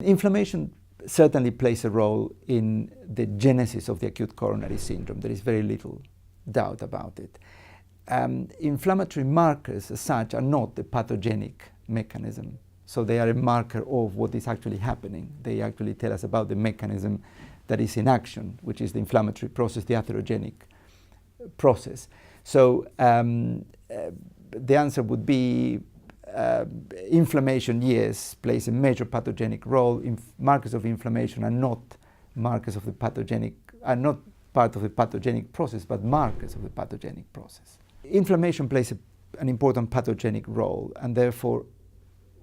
Inflammation certainly plays a role in the genesis of the acute coronary syndrome. There is very little doubt about it. Inflammatory markers as such are not the pathogenic mechanism. So they are a marker of what is actually happening. They actually tell us about the mechanism that is in action, which is the inflammatory process, the atherogenic process. So the answer would be inflammation, yes, plays a major pathogenic role. Markers of inflammation are not markers of the pathogenic, are not part of the pathogenic process, but markers of the pathogenic process. Inflammation plays an important pathogenic role, and therefore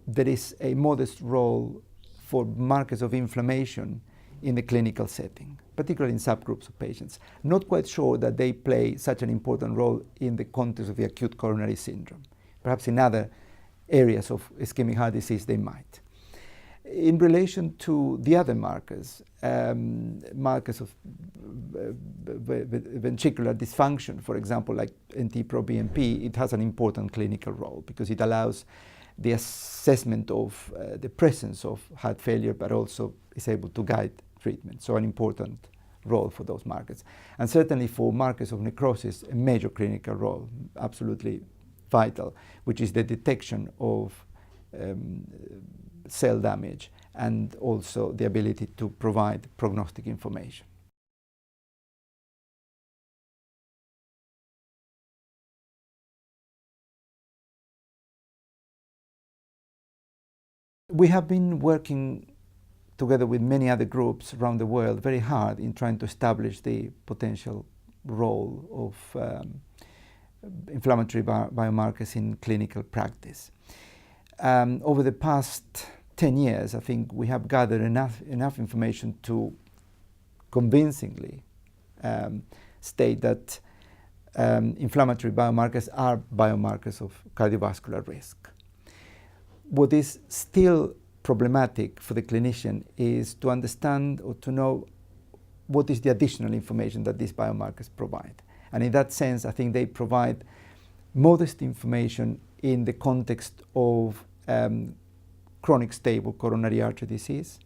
there is a modest role for markers of inflammation in the clinical setting, particularly in subgroups of patients. Not quite sure that they play such an important role in the context of the acute coronary syndrome. Perhaps in other areas of ischemic heart disease they might. In relation to the other markers, markers of ventricular dysfunction, for example, like NT-proBNP, it has an important clinical role because it allows the assessment of the presence of heart failure, but also is able to guide treatment. So an important role for those markers. And certainly for markers of necrosis, a major clinical role, absolutely vital, which is the detection of cell damage and also the ability to provide prognostic information. We have been working together with many other groups around the world very hard in trying to establish the potential role of inflammatory biomarkers in clinical practice. Over the past 10 years, I think we have gathered enough information to convincingly state that inflammatory biomarkers are biomarkers of cardiovascular risk. What is still problematic for the clinician is to understand or to know what is the additional information that these biomarkers provide. And in that sense, I think they provide modest information in the context of chronic stable coronary artery disease,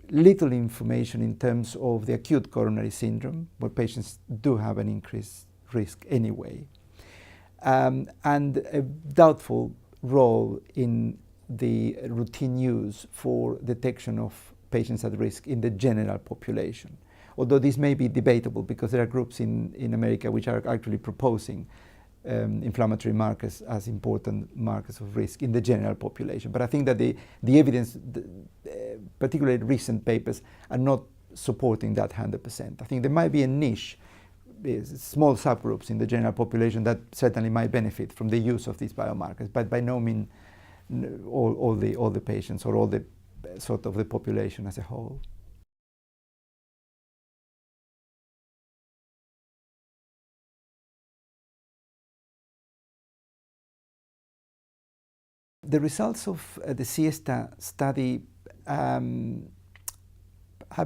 little information in terms of the acute coronary syndrome, where patients do have an increased risk anyway, and a doubtful role in the routine use for detection of patients at risk in the general population. Although this may be debatable because there are groups in America which are actually proposing inflammatory markers as important markers of risk in the general population. But I think that the evidence, particularly recent papers, are not supporting that 100%. I think there might be a niche, small subgroups in the general population that certainly might benefit from the use of these biomarkers, but by no means all the patients or all the sort of the population as a whole. The results of the Siesta study have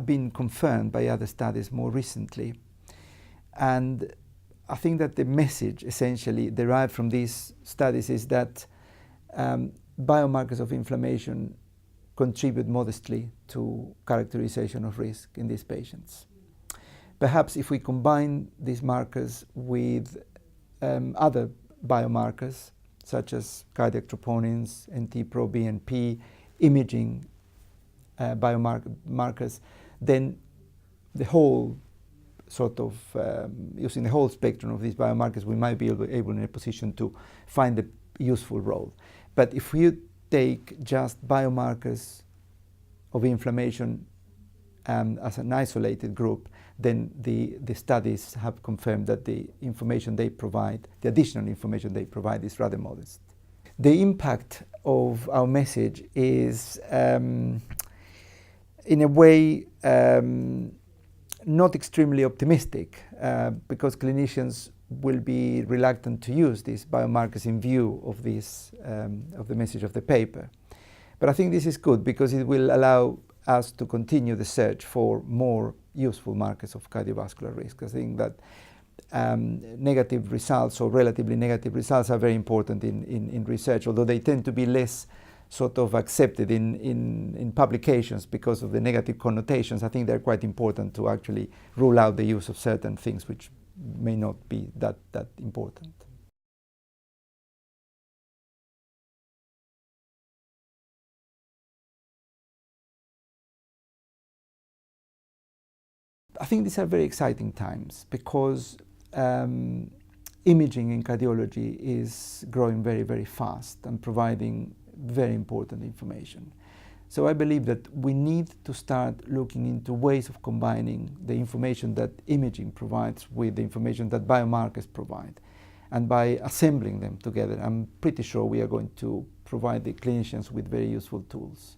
been confirmed by other studies more recently. And I think that the message essentially derived from these studies is that biomarkers of inflammation contribute modestly to characterization of risk in these patients. Perhaps if we combine these markers with other biomarkers, such as cardiac troponins, NT-proBNP, imaging biomarkers, then the whole sort of, using the whole spectrum of these biomarkers, we might be able in a position to find a useful role. But if we take just biomarkers of inflammation as an isolated group, then the studies have confirmed that the information they provide, the additional information they provide, is rather modest. The impact of our message is, in a way, not extremely optimistic, because clinicians will be reluctant to use these biomarkers in view of this, of the message of the paper. But I think this is good because it will allow us to continue the search for more useful markers of cardiovascular risk. I think that negative results or relatively negative results are very important in research, although they tend to be less sort of accepted in publications because of the negative connotations. I think they're quite important to actually rule out the use of certain things which may not be that important. I think these are very exciting times because imaging in cardiology is growing very, very fast and providing very important information. So I believe that we need to start looking into ways of combining the information that imaging provides with the information that biomarkers provide. And by assembling them together, I'm pretty sure we are going to provide the clinicians with very useful tools.